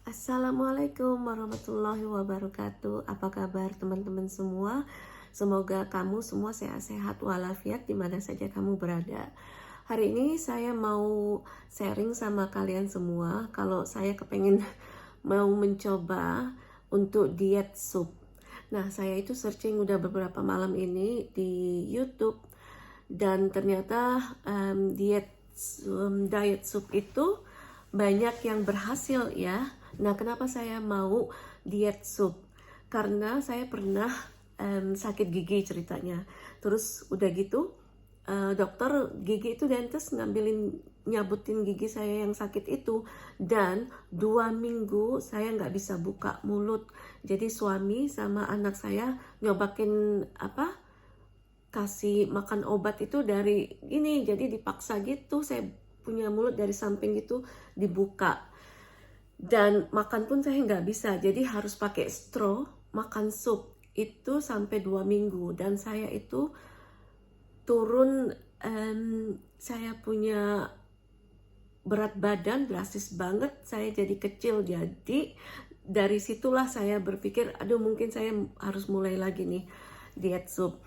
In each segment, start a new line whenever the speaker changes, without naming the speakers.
Assalamualaikum warahmatullahi wabarakatuh. Apa kabar teman-teman semua? Semoga kamu semua sehat-sehat walafiat di mana saja kamu berada. Hari ini saya mau sharing sama kalian semua kalau saya kepengen mau mencoba untuk diet sup. Nah, saya itu searching udah beberapa malam ini di YouTube dan ternyata diet sup itu banyak yang berhasil ya. Nah, kenapa saya mau diet sup? Karena saya pernah sakit gigi ceritanya. Terus udah gitu, dokter gigi itu dentist nyabutin gigi saya yang sakit itu, dan 2 minggu saya nggak bisa buka mulut. Jadi suami sama anak saya nyobakin kasih makan obat itu dari ini, jadi dipaksa gitu. Saya punya mulut dari samping gitu dibuka, dan makan pun saya nggak bisa, jadi harus pakai straw makan sup itu sampai 2 minggu. Dan saya itu turun, saya punya berat badan drastis banget, saya jadi kecil. Jadi dari situlah saya berpikir, aduh mungkin saya harus mulai lagi nih diet sup.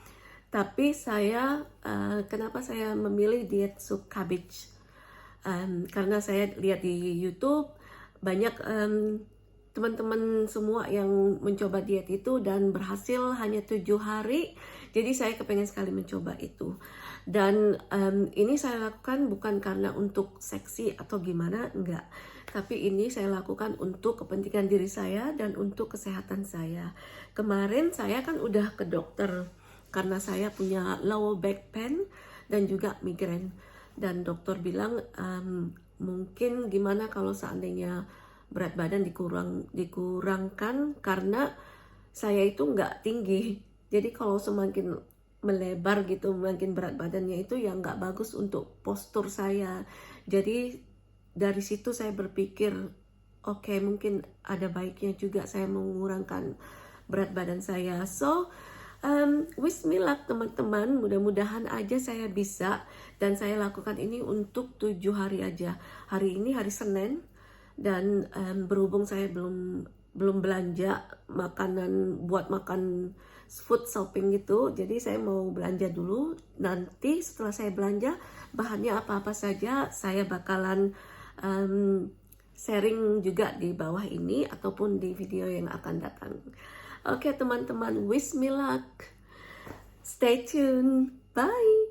Tapi saya, kenapa saya memilih diet sup cabbage? Karena saya lihat di YouTube banyak teman-teman semua yang mencoba diet itu dan berhasil hanya 7 hari. Jadi saya kepengen sekali mencoba itu. Dan ini saya lakukan bukan karena untuk seksi atau gimana, enggak. Tapi ini saya lakukan untuk kepentingan diri saya dan untuk kesehatan saya. Kemarin saya kan udah ke dokter karena saya punya low back pain dan juga migrain. Dan dokter bilang mungkin gimana kalau seandainya berat badan dikurangkan, karena saya itu nggak tinggi. Jadi kalau semakin melebar gitu, makin berat badannya itu yang nggak bagus untuk postur saya. Jadi dari situ saya berpikir, oke, mungkin ada baiknya juga saya mengurangkan berat badan saya. So wish me luck teman-teman, mudah-mudahan aja saya bisa. Dan saya lakukan ini untuk 7 hari aja. Hari ini hari Senin, dan berhubung saya belum belanja makanan buat makan food shopping gitu, jadi saya mau belanja dulu. Nanti setelah saya belanja bahannya apa-apa saja, saya bakalan sharing juga di bawah ini ataupun di video yang akan datang. Oke teman-teman, wish me luck. Stay tuned. Bye.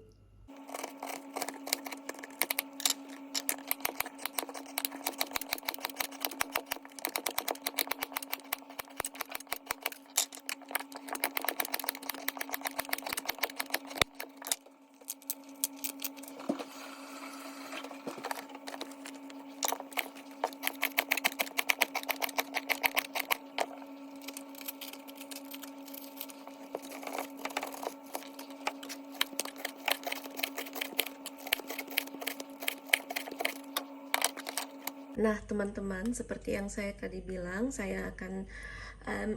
Nah teman-teman, seperti yang saya tadi bilang, saya akan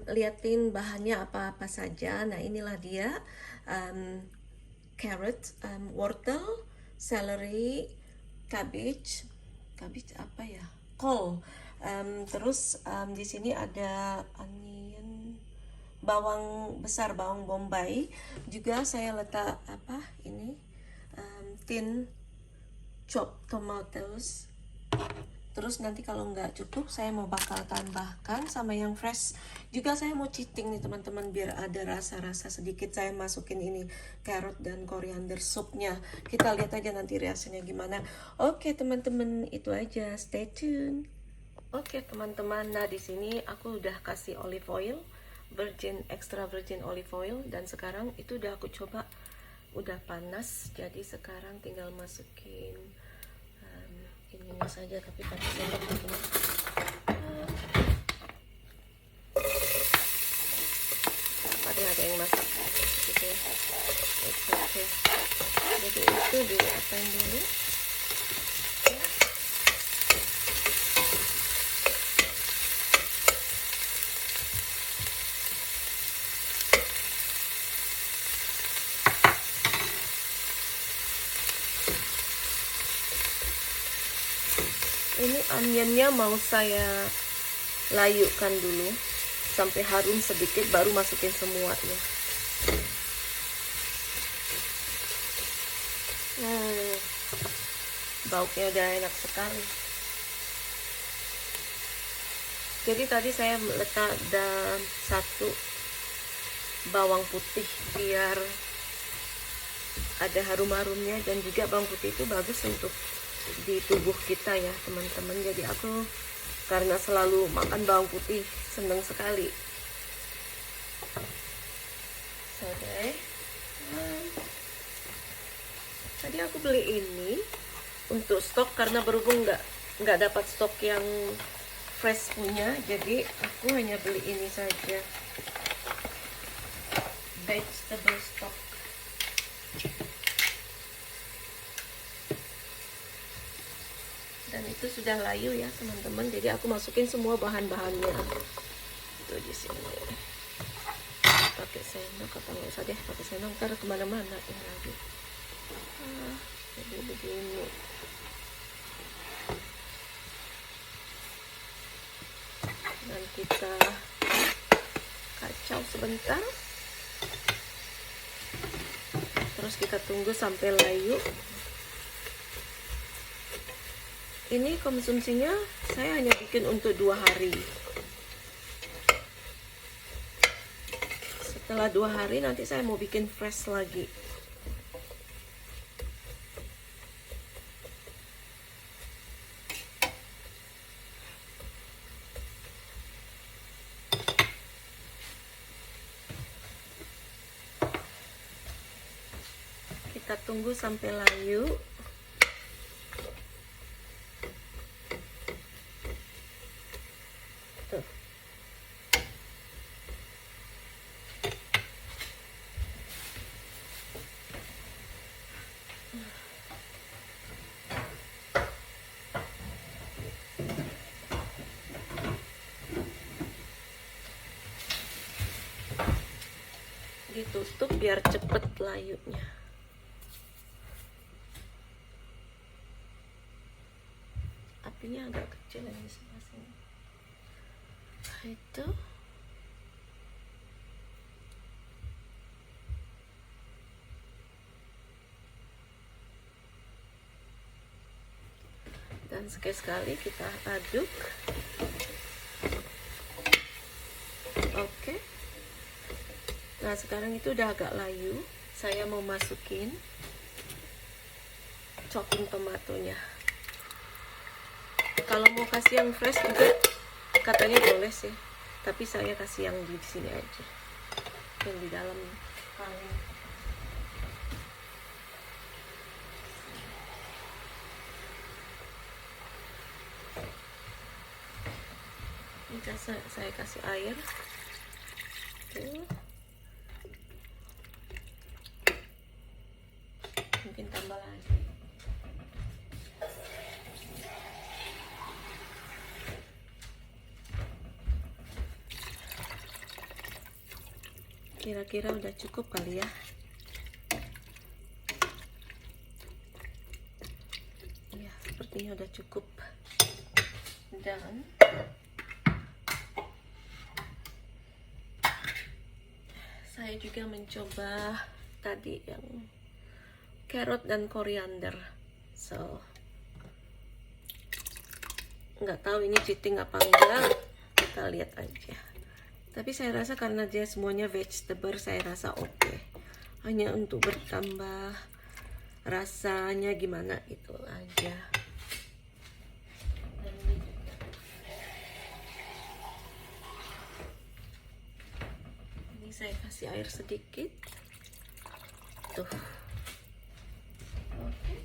liatin bahannya apa-apa saja. Nah inilah dia, carrot, wortel, celery, cabbage apa ya, kol, terus di sini ada onion, bawang besar, bawang bombay juga. Saya letak ini, tin chop tomatoes. Terus nanti kalau nggak cukup, saya mau bakal tambahkan sama yang fresh. Juga saya mau cheating nih teman-teman, biar ada rasa-rasa sedikit. Saya masukin ini carrot dan coriander supnya. Kita lihat aja nanti reaksinya gimana. Oke teman-teman, itu aja. Stay tune. Oke teman-teman, nah di sini aku udah kasih olive oil, extra virgin olive oil, dan sekarang itu udah aku coba, udah panas. Jadi sekarang tinggal masukin ininya saja, tapi pakai sendok begini. Ada yang masak gitu ya. Oke. Jadi itu diapain dulu. Ini onionnya mau saya layukan dulu sampai harum sedikit, baru masukin semuanya. Baunya udah enak sekali. Jadi tadi saya letak dan 1 bawang putih biar ada harum-harumnya, dan juga bawang putih itu bagus untuk di tubuh kita ya teman-teman. Jadi aku karena selalu makan bawang putih, seneng sekali. Oke. Tadi aku beli ini untuk stok karena berhubung nggak dapat stok yang fresh punya, jadi aku hanya beli ini saja, vegetable stock. Dan itu sudah layu ya teman-teman, jadi aku masukin semua bahan-bahannya itu di sini. Pakai sendok atau nggak usah deh pakai sendok, ntar kemana-mana ya lagi. Jadi begini. Dan kita kacau sebentar, terus kita tunggu sampai layu. Ini konsumsinya saya hanya bikin untuk 2 hari. Setelah 2 hari nanti saya mau bikin fresh lagi. Kita tunggu sampai layu. Tuh. Ditutup biar cepet layunya. Apinya agak kecil yang di sebelah sini. Itu dan sekali-sekali kita aduk. Oke. Nah sekarang itu udah agak layu, saya mau masukin chopping tomatonya. Kalau mau kasih yang fresh juga katanya boleh sih, tapi saya kasih yang di sini aja, yang di dalam paling. Ini saya kasih air. Tuh. Mungkin tambah lagi. Kira-kira udah cukup kali ya. Ya, sepertinya udah cukup. Dan saya juga mencoba tadi yang carrot dan koriander. So, nggak tahu ini cheating apa enggak, kita lihat aja. Tapi saya rasa karena dia semuanya vegetable, saya rasa oke. Hanya untuk bertambah rasanya gimana itu aja. Ini saya kasih air sedikit. Tuh. Oke.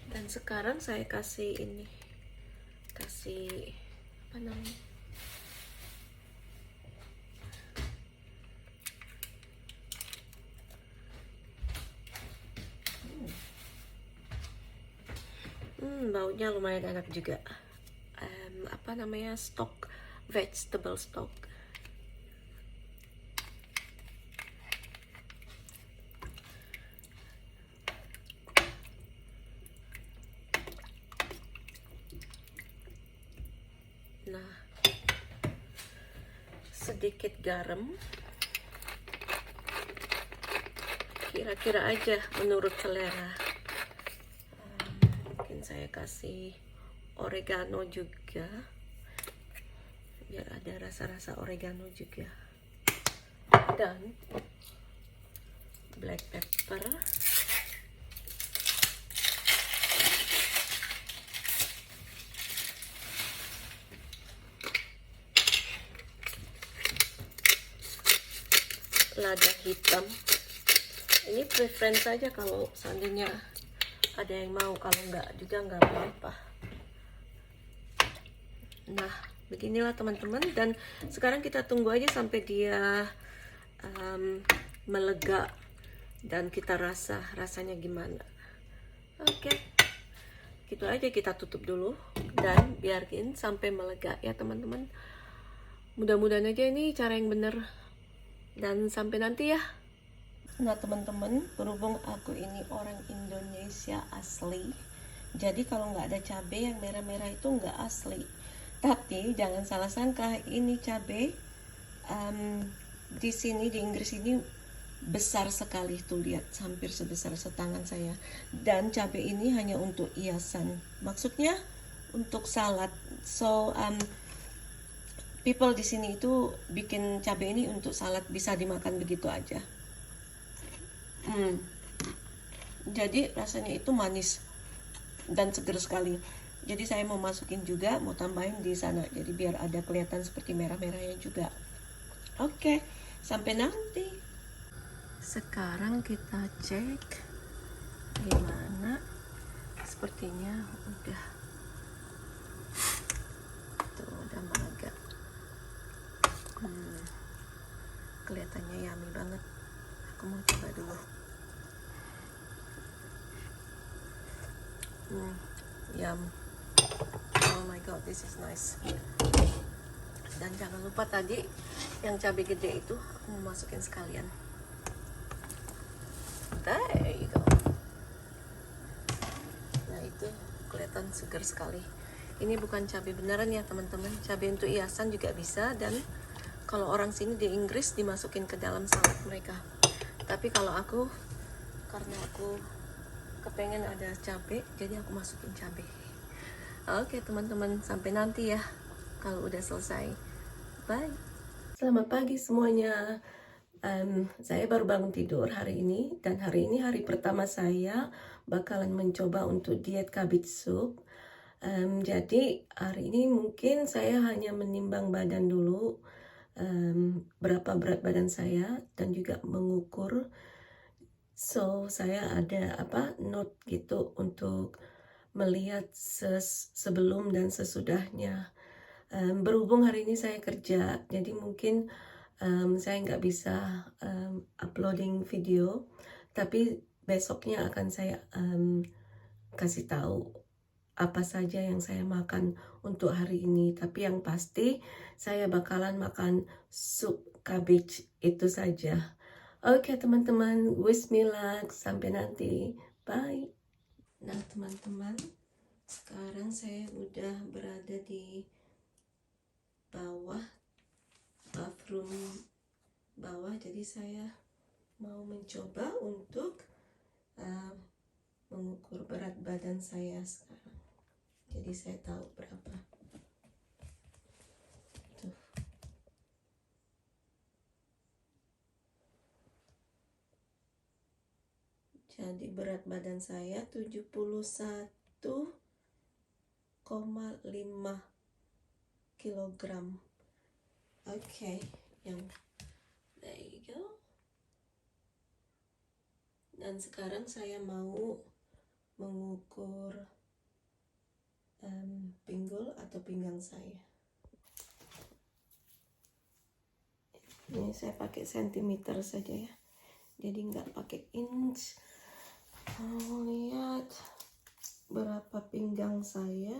Dan sekarang saya kasih ini, kasih apa namanya, baunya lumayan enak juga. Apa namanya, stock, vegetable stock. sedikit garam. Kira-kira aja menurut selera. Mungkin saya kasih oregano juga, biar ada rasa-rasa oregano juga. Dan black pepper. Lada hitam. Ini preference saja, kalau seandainya ada yang mau, kalau enggak juga enggak apa-apa. Nah, beginilah teman-teman, dan sekarang kita tunggu aja sampai dia melega dan kita rasanya gimana. Oke. Gitu aja, kita tutup dulu dan biarkan sampai melega ya teman-teman. Mudah-mudahan aja ini cara yang benar, dan sampai nanti ya. Nah teman-teman, berhubung aku ini orang Indonesia asli, jadi kalau nggak ada cabai yang merah-merah itu nggak asli. Tapi jangan salah sangka, ini cabai di sini di Inggris ini besar sekali, tuh lihat, hampir sebesar setangan saya. Dan cabai ini hanya untuk hiasan, maksudnya untuk salad. So people di sini itu bikin cabai ini untuk salad, bisa dimakan begitu aja. Jadi rasanya itu manis dan seger sekali. Jadi saya mau masukin juga, mau tambahin di sana, jadi biar ada kelihatan seperti merah-merahnya juga. Oke, sampai nanti. Sekarang kita cek gimana. Sepertinya udah agak kelihatannya yummy banget. Aku mau coba dulu. Yum. Oh my god, this is nice. Dan jangan lupa tadi yang cabai gede itu aku mau masukin sekalian. There you go. Nah itu kelihatan segar sekali. Ini bukan cabai beneran ya teman-teman. Cabai untuk hiasan juga bisa, dan kalau orang sini di Inggris dimasukin ke dalam salad mereka. Tapi kalau aku, karena aku kepengen ada cabai, jadi aku masukin cabai. Oke teman-teman, sampai nanti ya kalau udah selesai. Bye. Selamat pagi semuanya. Saya baru bangun tidur hari ini, dan hari ini hari pertama saya bakalan mencoba untuk diet cabbage soup. Jadi hari ini mungkin saya hanya menimbang badan dulu, berapa berat badan saya, dan juga mengukur. So saya ada note gitu untuk melihat sebelum dan sesudahnya. Berhubung hari ini saya kerja, jadi mungkin saya nggak bisa uploading video, tapi besoknya akan saya kasih tahu apa saja yang saya makan untuk hari ini. Tapi yang pasti saya bakalan makan sup cabbage itu saja. Oke teman-teman, wish me luck, sampai nanti, bye. Nah teman-teman, sekarang saya udah berada di bawah, bathroom bawah, jadi saya mau mencoba untuk mengukur berat badan saya sekarang. Jadi saya tahu berapa. Tuh. Jadi berat badan saya 71,5 kilogram. Oke, yang there you go. Dan sekarang saya mau mengukur pinggul atau pinggang saya. Ini saya pakai sentimeter saja ya, jadi nggak pakai inch. Mau lihat berapa pinggang saya.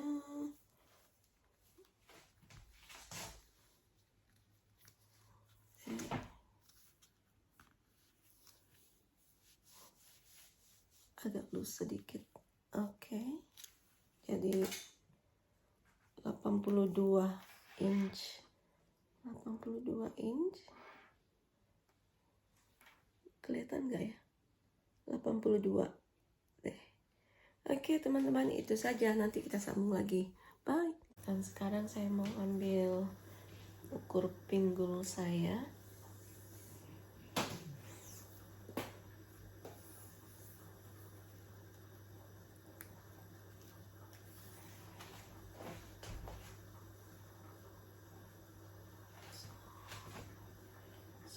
Agak loose sedikit. Oke. Jadi 82 inch. 82 82 inch. Kelihatan nggak ya? 82 deh. Oke teman-teman, itu saja. Nanti kita sambung lagi. Bye. Dan sekarang saya mau ambil ukur pinggul saya.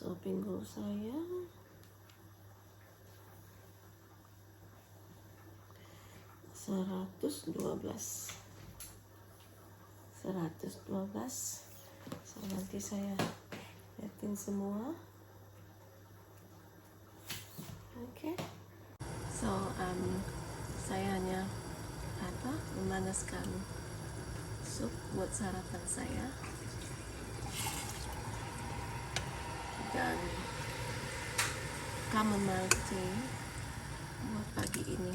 So, pinggul saya 112. So, nanti saya liatin semua. Oke. So, saya hanya memanaskan sup buat sarapan saya. Dan chamomile tea buat pagi ini,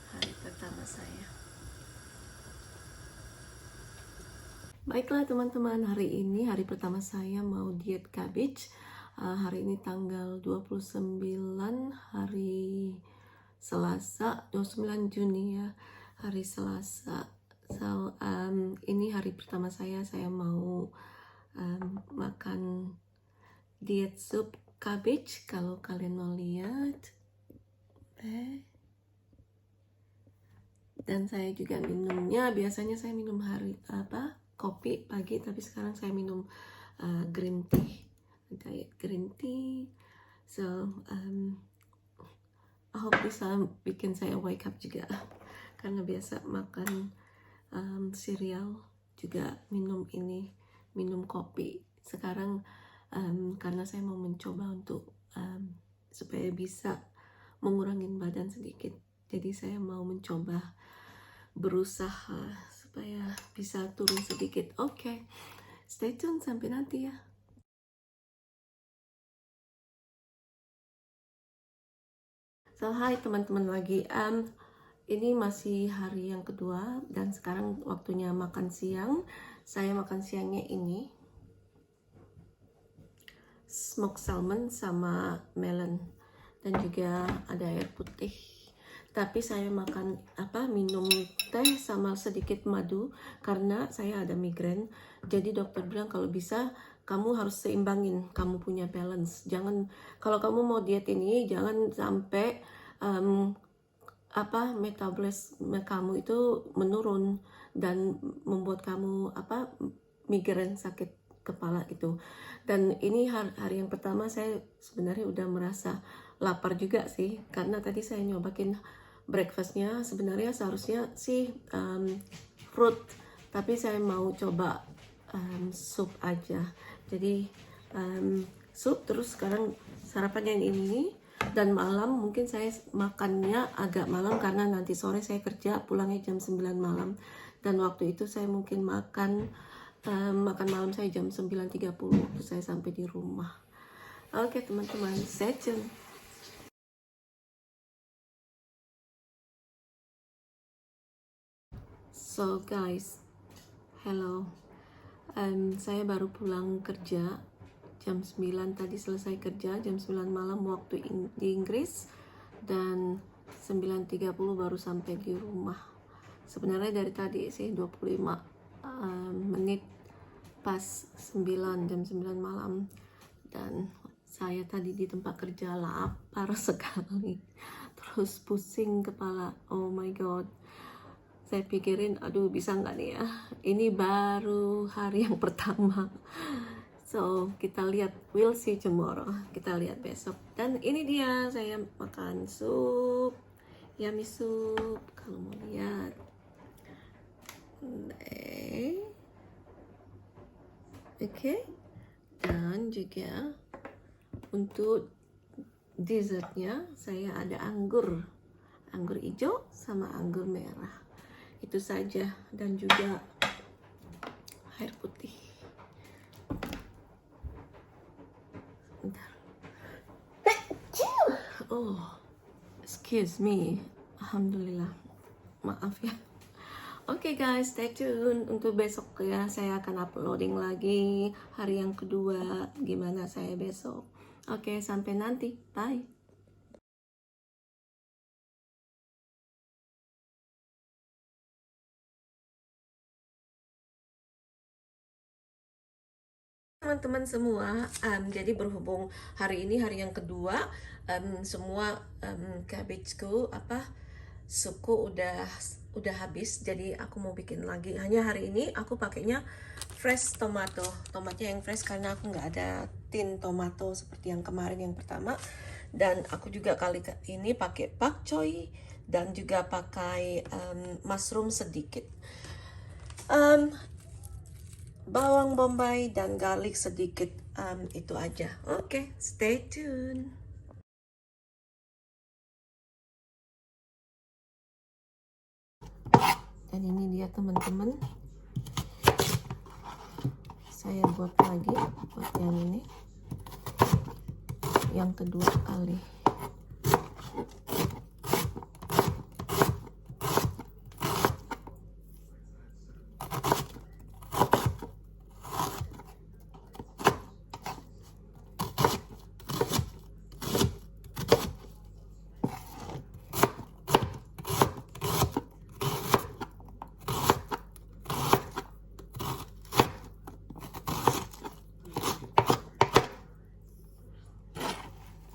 hari pertama saya. Baiklah teman-teman, hari ini hari pertama saya mau diet cabbage. Hari ini tanggal 29 hari Selasa, 29 Juni ya, hari Selasa. So, ini hari pertama saya mau makan diet sup cabbage. Kalau kalian mau lihat, dan saya juga minumnya, biasanya saya minum kopi pagi, tapi sekarang saya minum green tea, diet green tea. So I hope bisa bikin saya wake up juga, karena biasa makan cereal juga minum kopi. Sekarang karena saya mau mencoba untuk supaya bisa mengurangin badan sedikit, jadi saya mau mencoba berusaha supaya bisa turun sedikit. Oke, stay tune sampai nanti ya. So, hai teman-teman lagi. Ini masih hari yang kedua dan sekarang waktunya makan siang. Saya makan siangnya ini smoked salmon sama melon, dan juga ada air putih. Tapi saya makan minum teh sama sedikit madu karena saya ada migrain. Jadi dokter bilang kalau bisa kamu harus seimbangin, kamu punya balance. Jangan, kalau kamu mau diet ini jangan sampai metabolisme kamu itu menurun dan membuat kamu migrain, sakit kepala itu. Dan ini hari yang pertama saya sebenarnya udah merasa lapar juga sih, karena tadi saya nyobain breakfastnya. Sebenarnya seharusnya sih fruit, tapi saya mau coba sup aja. Jadi sup, terus sekarang sarapannya ini, dan malam mungkin saya makannya agak malam karena nanti sore saya kerja, pulangnya jam 9 malam, dan waktu itu saya mungkin makan malam saya jam 9.30 waktu saya sampai di rumah. Oke teman-teman, stay tune. So guys, hello. Saya baru pulang kerja jam 9, tadi selesai kerja jam 9 malam waktu di Inggris, dan 9.30 baru sampai di rumah. Sebenarnya dari tadi sih 25 menit pas jam 9 malam, dan saya tadi di tempat kerja lapar sekali, terus pusing kepala. Oh my god, saya pikirin aduh bisa nggak nih ya, ini baru hari yang pertama. So kita lihat, we'll see tomorrow, kita lihat besok. Dan ini dia saya makan sup, yummy sup kalau mau lihat. Oke. Dan juga untuk dessertnya saya ada anggur hijau sama anggur merah, itu saja, dan juga air putih. Bentar. Oh, excuse me, alhamdulillah, maaf ya. Oke guys, stay tune untuk besok ya. Saya akan uploading lagi hari yang kedua gimana saya besok. Oke, sampai nanti. Bye. Teman-teman semua, jadi berhubung hari ini hari yang kedua, semua cabbageku suku udah habis, jadi aku mau bikin lagi. Hanya hari ini aku pakainya fresh tomatnya yang fresh karena aku nggak ada tin tomato seperti yang kemarin yang pertama. Dan aku juga kali ini pakai pak choy dan juga pakai mushroom sedikit, bawang bombay dan garlic sedikit, itu aja. Oke, stay tune. Dan ini dia teman-teman, saya buat lagi buat yang ini yang kedua kali.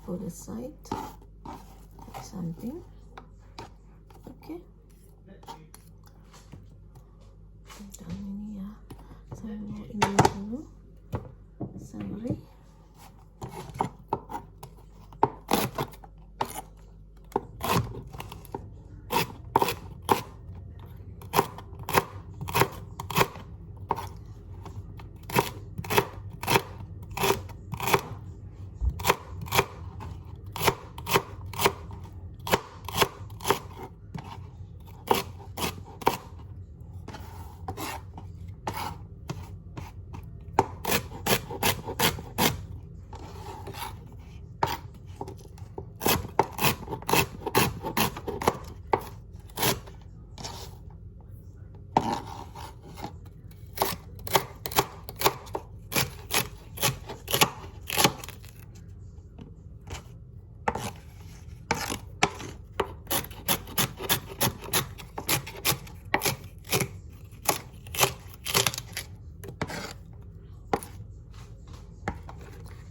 Put aside something. Oke. Dan ini ya, saya mau ini dulu celery.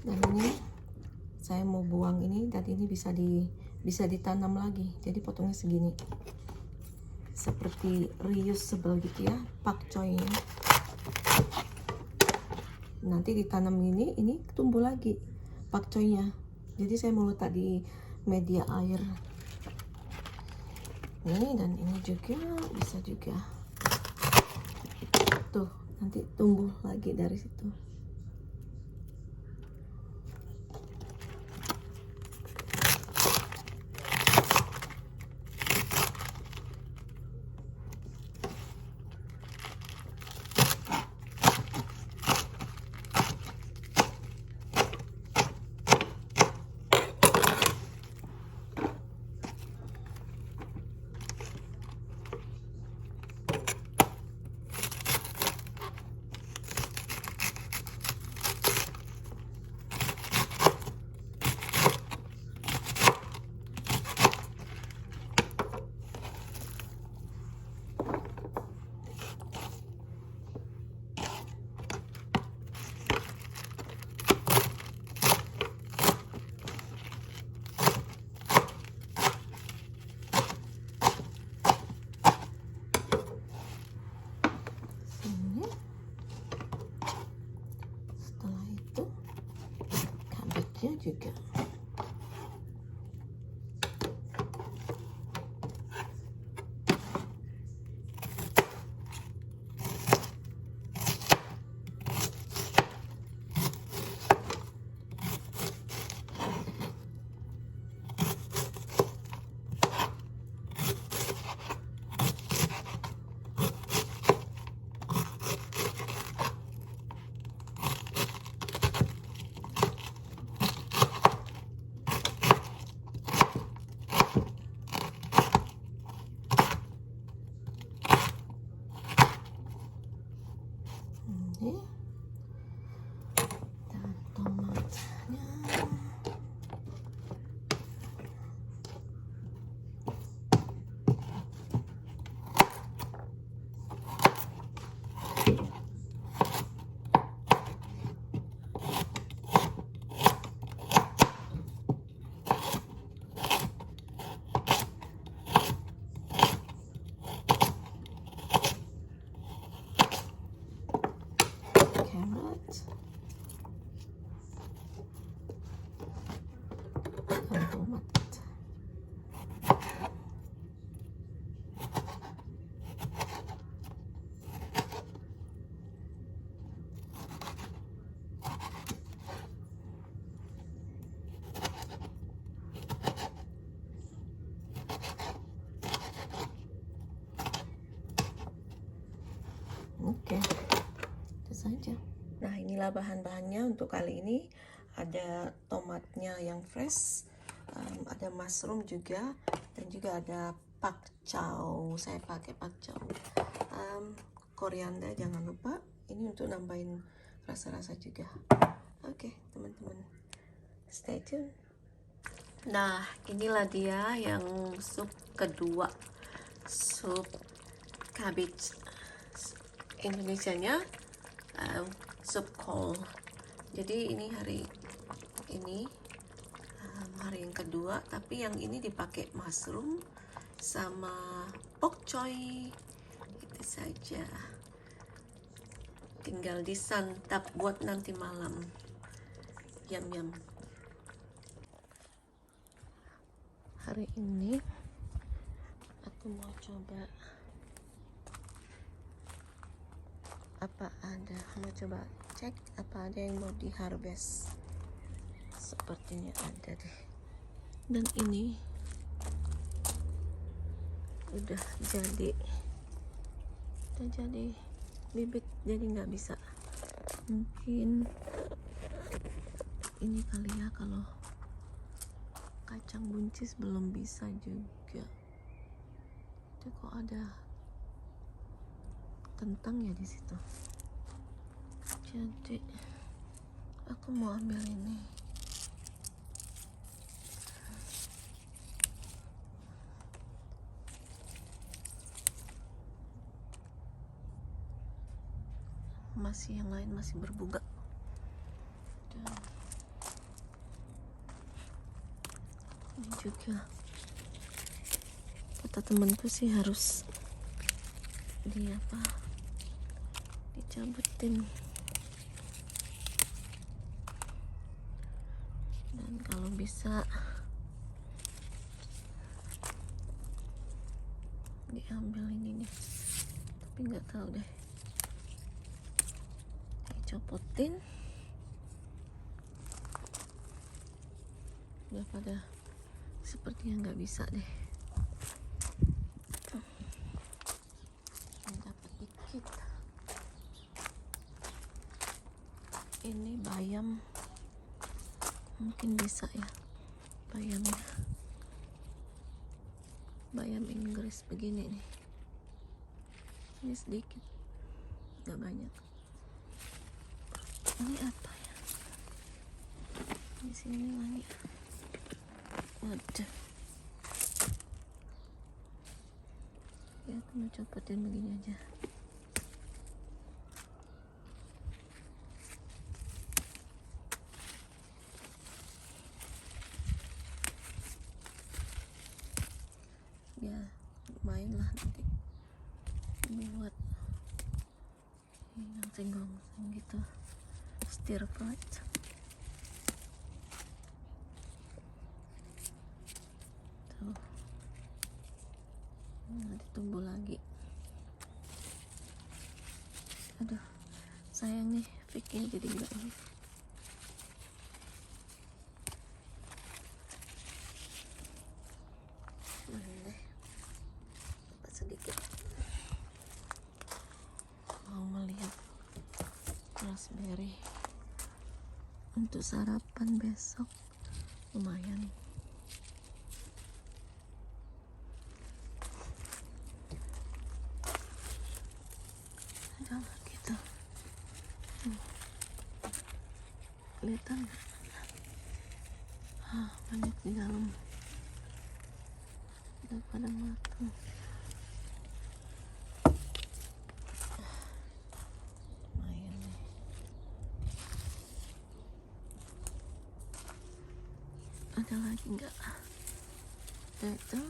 Dan ini saya mau buang ini, dan ini bisa ditanam lagi, jadi potongnya segini seperti reusable gitu ya, pak choy-nya. Nanti ditanam ini tumbuh lagi pak choy-nya, jadi saya mau letak di media air ini, dan ini juga bisa juga tuh nanti tumbuh lagi dari situ. inilah bahan-bahannya untuk kali ini. Ada tomatnya yang fresh, ada mushroom juga, dan juga ada pakcow. Saya pakai pakcow. Koriander jangan lupa. Ini untuk nambahin rasa-rasa juga. Oke, teman-teman, stay tune. Nah, inilah dia yang sup kedua, sup cabbage. Indonesianya sup kol. Jadi ini hari yang kedua, tapi yang ini dipakai mushroom sama bok choy. Itu saja, tinggal disantap buat nanti malam. Yum yum. Hari ini aku mau coba cek apa ada yang mau diharvest. Sepertinya ada deh. Dan ini udah jadi bibit, jadi nggak bisa. Mungkin ini kali ya, kalau kacang buncis belum bisa juga. Itu kok ada kentang ya di situ. Jadi aku mau ambil ini. Masih yang lain masih berbunga. Dan ini juga kata temanku sih harus dicabutin. Dan kalau bisa diambil ini nih, tapi nggak tahu deh. Dicopotin. Udah pada sepertinya nggak bisa deh. Dapat dikit. Ini bayam, mungkin bisa ya bayamnya. Bayam Inggris begini nih. Ini sedikit, nggak banyak. Ini apa ya? Di sini lagi. Waduh. Ya, aku mau copotin begini aja. Ya, lumayan lah nanti buat yang gongseng gitu, stir fried. Tuh, nanti tumbuh lagi. Aduh, sayang nih, Vicky jadi enggak ini. Sedikit mau melihat raspberry untuk sarapan besok, lumayan. Ada gitu. Kelihatan nggak? Banyak di dalam. Udah pada matang. Ada lagi enggak? Itu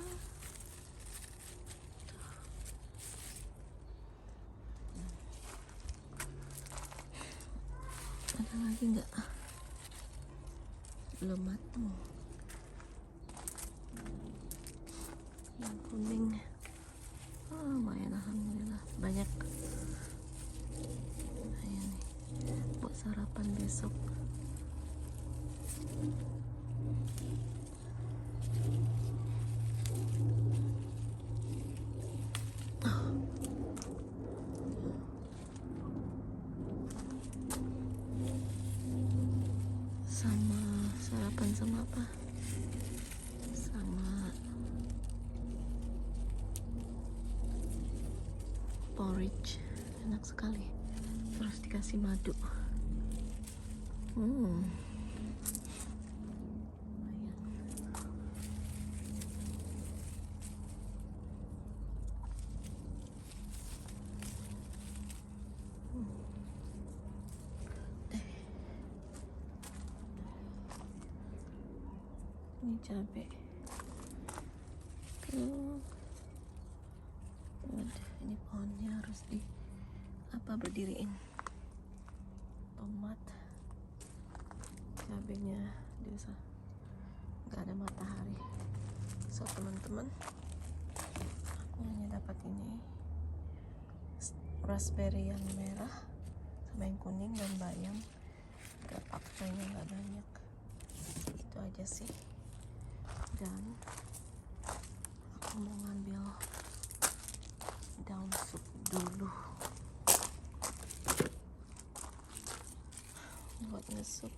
ada lagi enggak? Belum matang. Yang kuning, lumayan, alhamdulillah banyak. Lumayan nih buat sarapan besok. porridge, enak sekali. Terus dikasih madu. Ini cabai. Ini pohonnya harus berdiriin. Tomat, cabenya biasa nggak ada matahari. So teman-teman, aku hanya dapat ini raspberry yang merah sama yang kuning dan bayam. Gak pakainya nggak banyak, itu aja sih. Dan aku mau ngambil daun sup dulu buat ngesup.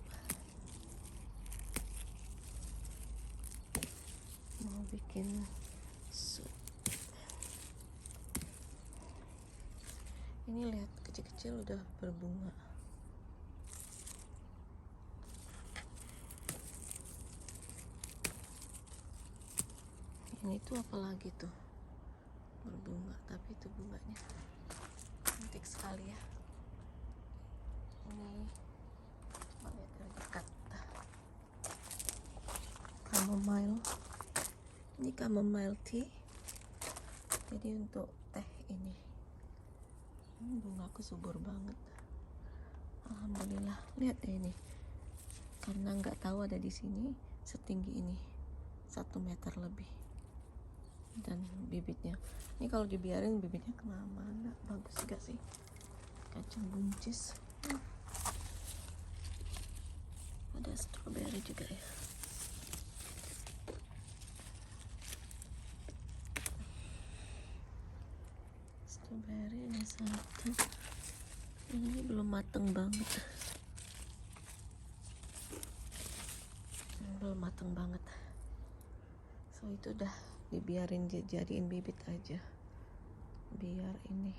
Mau bikin sup. Ini lihat, kecil-kecil udah berbunga. Ini tuh apalagi tuh berbunga, tapi itu bunganya cantik sekali ya. Ini coba lihat dari dekat. Chamomile. Ini chamomile tea. Jadi untuk teh ini. Bungaku subur banget. Alhamdulillah. Lihat deh ini. Karena nggak tahu ada di sini, setinggi ini 1 meter lebih. Dan bibitnya, ini kalau dibiarin bibitnya kemana-mana. Bagus gak sih? Kacang buncis. Ada strawberry juga ya. Strawberry ini 1. Ini belum mateng banget. Belum mateng banget. So itu udah dibiarin jadiin bibit aja, biar ini.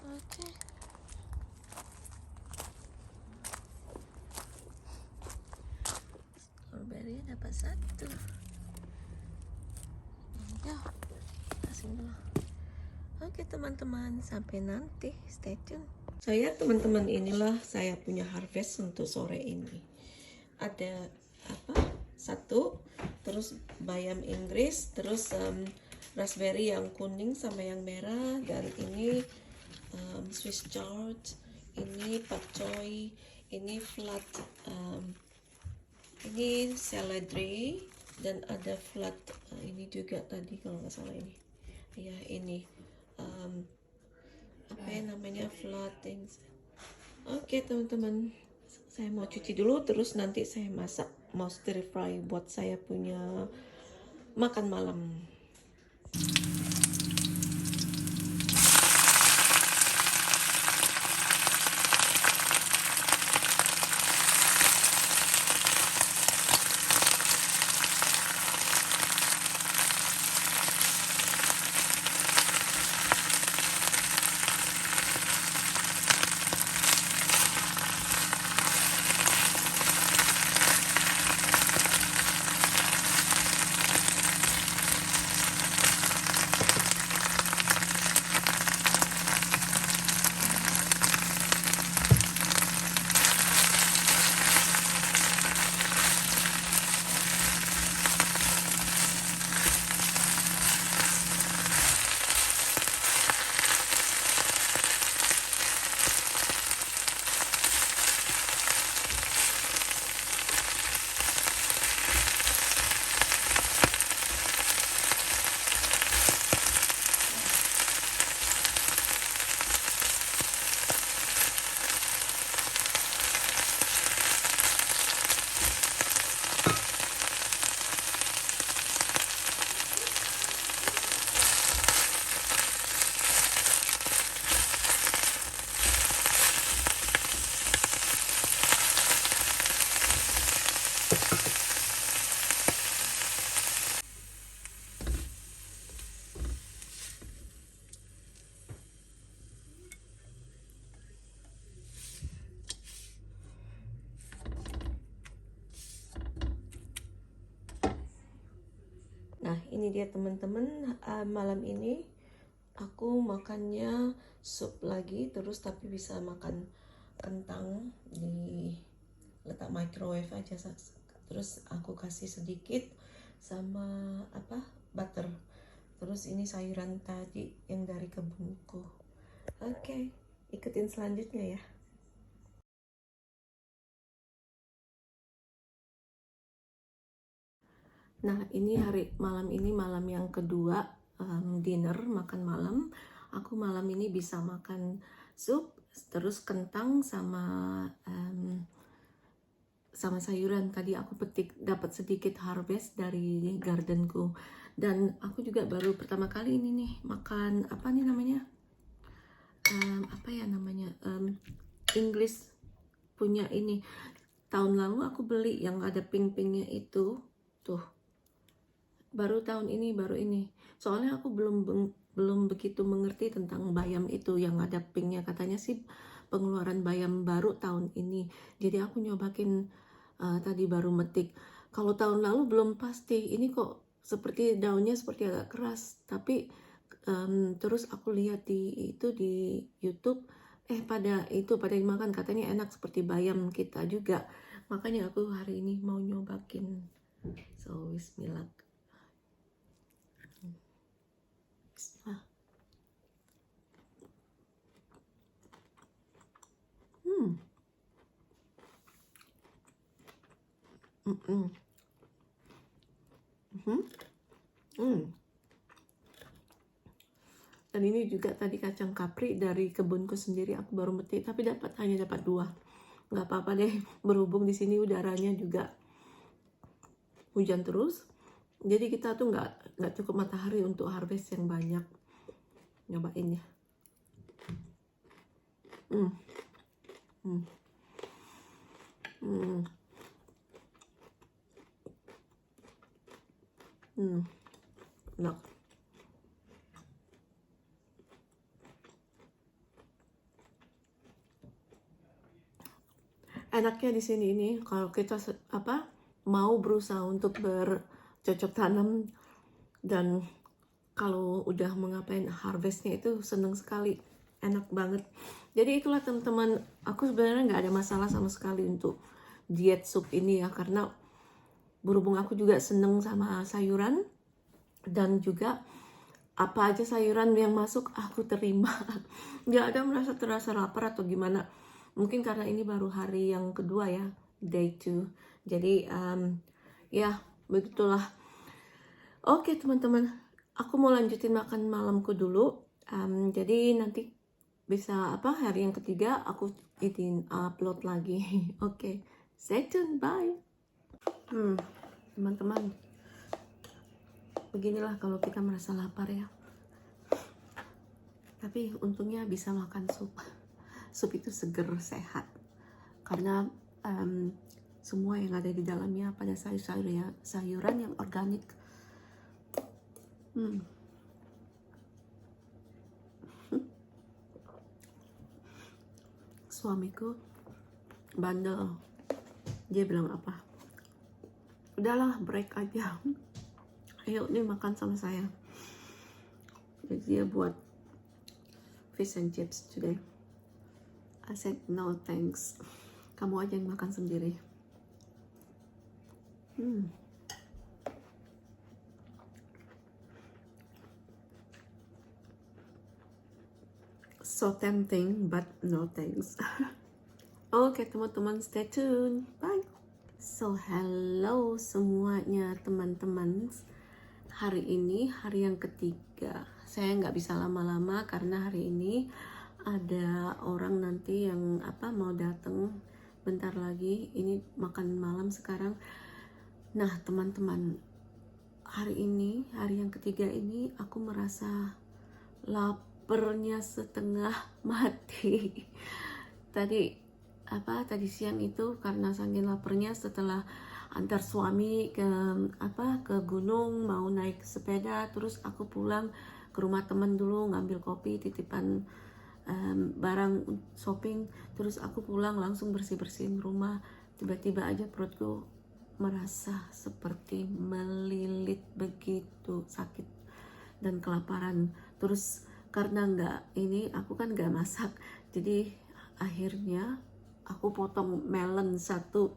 Oke. Strawberry dapat 1. Ya, kasih dulu. Oke teman-teman, sampai nanti, stay tune. Teman-teman, inilah saya punya harvest untuk sore ini. Ada 1, terus bayam Inggris, terus raspberry yang kuning sama yang merah, dan ini Swiss chard, ini pak choy, ini flat, ini celery, dan ada flat ini juga tadi kalau nggak salah ini. Ya ini apa ya namanya, flat things. Oke teman-teman, saya mau cuci dulu, terus nanti saya masak, mau stir fry buat saya punya makan malam. Nah, ini dia teman-teman, malam ini aku makannya sup lagi, terus tapi bisa makan kentang di letak microwave aja. Terus aku kasih sedikit sama apa butter. Terus ini sayuran tadi yang dari kebunku. Oke, ikutin selanjutnya ya. Nah, ini malam ini malam yang kedua, dinner, makan malam. Aku malam ini bisa makan sup, terus kentang sama sayuran. Tadi aku dapat sedikit harvest dari gardenku. Dan aku juga baru pertama kali ini nih makan apa nih namanya? Apa ya namanya? English punya ini. Tahun lalu aku beli yang ada pink-pinknya itu. Tuh. Baru tahun ini, soalnya aku belum begitu mengerti tentang bayam itu yang ada pinknya. Katanya sih pengeluaran bayam baru tahun ini, jadi aku nyobain tadi baru metik. Kalau tahun lalu belum pasti, ini kok seperti daunnya seperti agak keras, tapi terus aku lihat di YouTube, pada dimakan, katanya enak seperti bayam kita juga. Makanya aku hari ini mau nyobain. So bismillah. Mm-mm. Mhm. Dan ini juga tadi kacang kapri dari kebunku sendiri, aku baru metik, tapi hanya dapat 2. Nggak apa-apa deh, berhubung di sini udaranya juga hujan terus, jadi kita tuh nggak cukup matahari untuk harvest yang banyak. Nyobain ya. Hmm. Hmm. Hmm. Hmm. Enak. Enaknya di sini ini kalau kita mau berusaha untuk bercocok tanam, dan kalau udah mengapain harvestnya itu seneng sekali, enak banget. Jadi itulah teman-teman, aku sebenarnya nggak ada masalah sama sekali untuk diet sup ini ya, karena berhubung aku juga seneng sama sayuran, dan juga apa aja sayuran yang masuk aku terima. Nggak ada terasa lapar atau gimana. Mungkin karena ini baru hari yang kedua ya, day 2. Jadi ya begitulah. Oke teman-teman, aku mau lanjutin makan malamku dulu. Jadi nanti bisa hari yang ketiga aku upload lagi. Oke, stay tuned, bye. Teman-teman, beginilah kalau kita merasa lapar ya. Tapi untungnya bisa makan sup. Sup itu seger, sehat. Karena semua yang ada di dalamnya pada sayuran yang organik. Suamiku bandel. Dia bilang apa? Udahlah, break aja. Ayo nih makan sama saya. Jadi dia buat fish and chips today. I said no thanks. Kamu aja yang makan sendiri. So tempting, but no thanks. Oke teman-teman, stay tune. Bye. So hello semuanya teman-teman. Hari ini hari yang ketiga. Saya nggak bisa lama-lama karena hari ini ada orang nanti yang mau datang bentar lagi. Ini makan malam sekarang. Nah teman-teman, hari ini hari yang ketiga ini aku merasa laparnya setengah mati. Tadi siang itu karena saking laparnya, setelah antar suami ke gunung, mau naik sepeda, terus aku pulang ke rumah teman dulu ngambil kopi titipan barang shopping, terus aku pulang langsung bersihin rumah. Tiba-tiba aja perutku merasa seperti melilit begitu, sakit dan kelaparan. Terus karena aku kan nggak masak, jadi akhirnya aku potong melon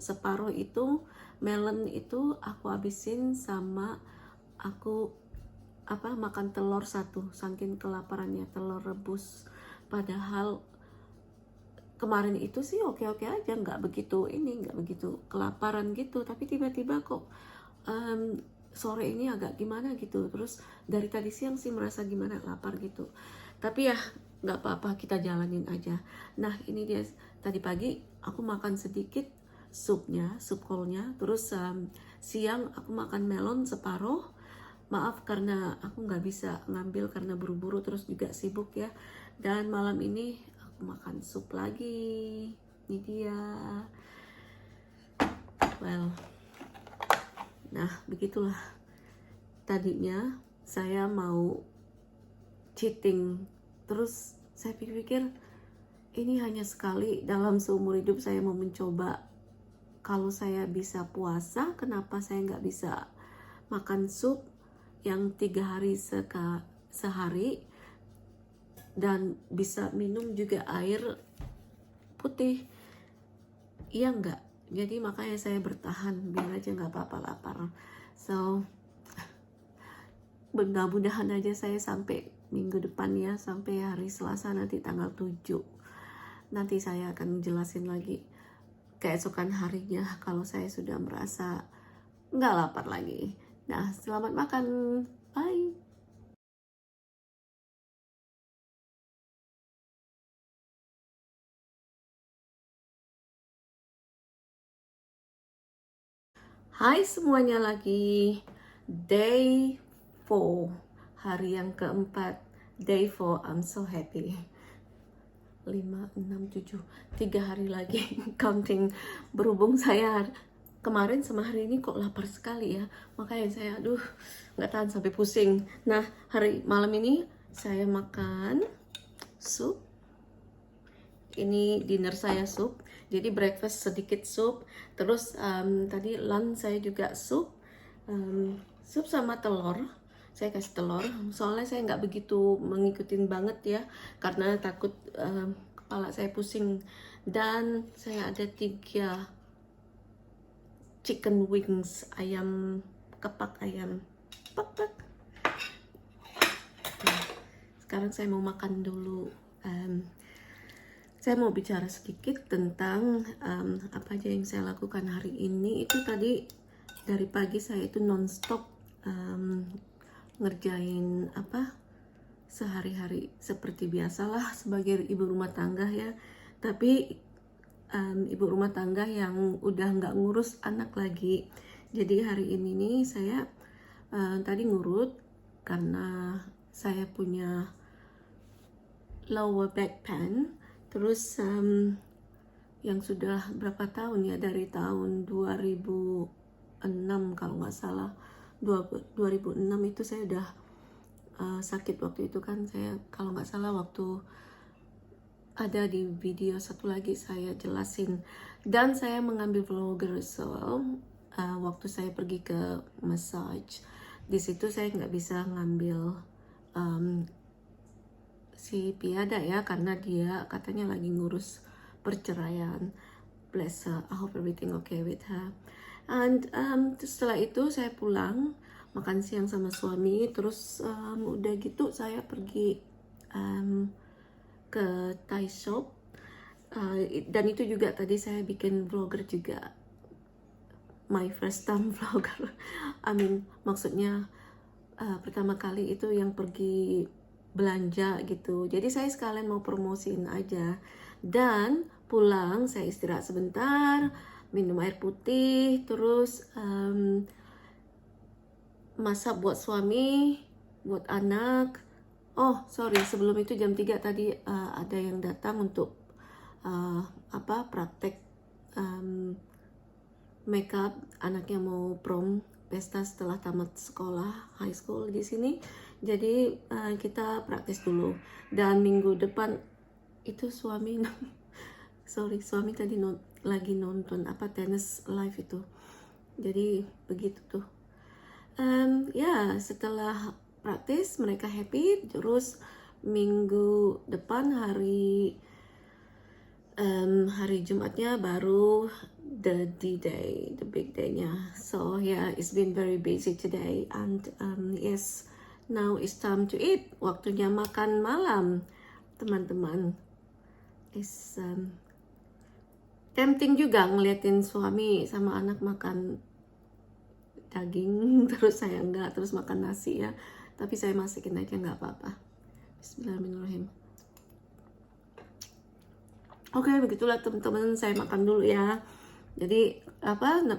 separuh itu. Melon itu aku habisin, sama aku makan telur satu, saking kelaparannya, telur rebus. Padahal kemarin itu sih oke-oke aja, nggak begitu kelaparan gitu, tapi tiba-tiba kok sore ini agak gimana gitu. Terus dari tadi siang sih merasa gimana, lapar gitu, tapi ya nggak apa-apa, kita jalanin aja. Nah ini dia, tadi pagi aku makan sedikit sup kolnya. Terus siang aku makan melon separuh. Maaf karena aku nggak bisa ngambil karena buru-buru, terus juga sibuk ya. Dan malam ini aku makan sup lagi. Ini dia. Well, nah begitulah. Tadinya saya mau cheating, terus saya pikir-pikir ini hanya sekali dalam seumur hidup saya mau mencoba. Kalau saya bisa puasa, kenapa saya nggak bisa makan sup yang 3 hari sehari, dan bisa minum juga air putih? Iya enggak? Jadi makanya saya bertahan, biar aja nggak apa-apa lapar. So mudah-mudahan aja saya sampai minggu depan ya, sampai hari Selasa nanti tanggal 7. Nanti saya akan jelasin lagi keesokan harinya kalau saya sudah merasa nggak lapar lagi. Nah, selamat makan. Bye. Hai semuanya lagi. Day 4. Hari yang keempat. Day 4. I'm so happy. 5, 6, 7. 3 hari lagi counting. Berhubung saya kemarin sama hari ini kok lapar sekali ya, makanya saya nggak tahan sampai pusing. Nah, hari malam ini saya makan sup. Ini dinner saya sup, jadi breakfast sedikit sup. Terus tadi lunch saya juga sup, sup sama telur. Saya kasih telur, soalnya saya nggak begitu mengikutin banget ya, karena takut kepala saya pusing. Dan saya ada 3 chicken wings, ayam kepak, ayam pak. Nah, sekarang saya mau makan dulu. Saya mau bicara sedikit tentang apa aja yang saya lakukan hari ini. Itu tadi dari pagi saya itu nonstop ngerjain sehari-hari seperti biasalah sebagai ibu rumah tangga ya. Tapi ibu rumah tangga yang udah nggak ngurus anak lagi. Jadi hari ini nih saya tadi ngurut karena saya punya lower back pain. Terus yang sudah berapa tahun ya, dari tahun 2006 kalau nggak salah, 2006 itu saya udah sakit. Waktu itu kan saya kalau nggak salah waktu ada di video satu lagi saya jelasin. Dan saya mengambil vlogger, so waktu saya pergi ke massage, di situ saya nggak bisa ngambil si Piada ya, karena dia katanya lagi ngurus perceraian. Bless her, I hope everything okay with her. And setelah itu saya pulang, makan siang sama suami. Terus udah gitu saya pergi ke Thai shop. Dan itu juga tadi saya bikin vlogger juga, my first time vlogger. Maksudnya pertama kali itu yang pergi belanja gitu. Jadi saya sekalian mau promosiin aja. Dan pulang saya istirahat sebentar, minum air putih, terus masak buat suami, buat anak. Oh sorry, sebelum itu jam 3 tadi ada yang datang untuk praktek makeup. Anaknya mau prom, pesta setelah tamat sekolah high school di sini. Jadi kita praktis dulu. Dan minggu depan itu suami suami tadi lagi nonton tenis live itu. Jadi begitu tuh. Ya, setelah praktis mereka happy. Terus minggu depan hari Jumatnya baru the D-Day, the big day-nya. So yeah, it's been very busy today, and yes, now it's time to eat. Waktunya makan malam, teman-teman. It's tempting juga ngeliatin suami sama anak makan daging, terus saya enggak, terus makan nasi ya. Tapi saya masukin aja, nggak apa-apa. Bismillahirrahmanirrahim. Oke, begitulah teman-teman, saya makan dulu ya. Jadi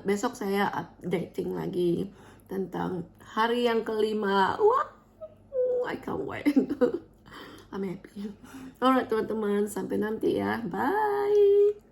besok saya updating lagi tentang hari yang kelima. Wah, I can't wait. I'm happy. Alright teman-teman, sampai nanti ya. Bye.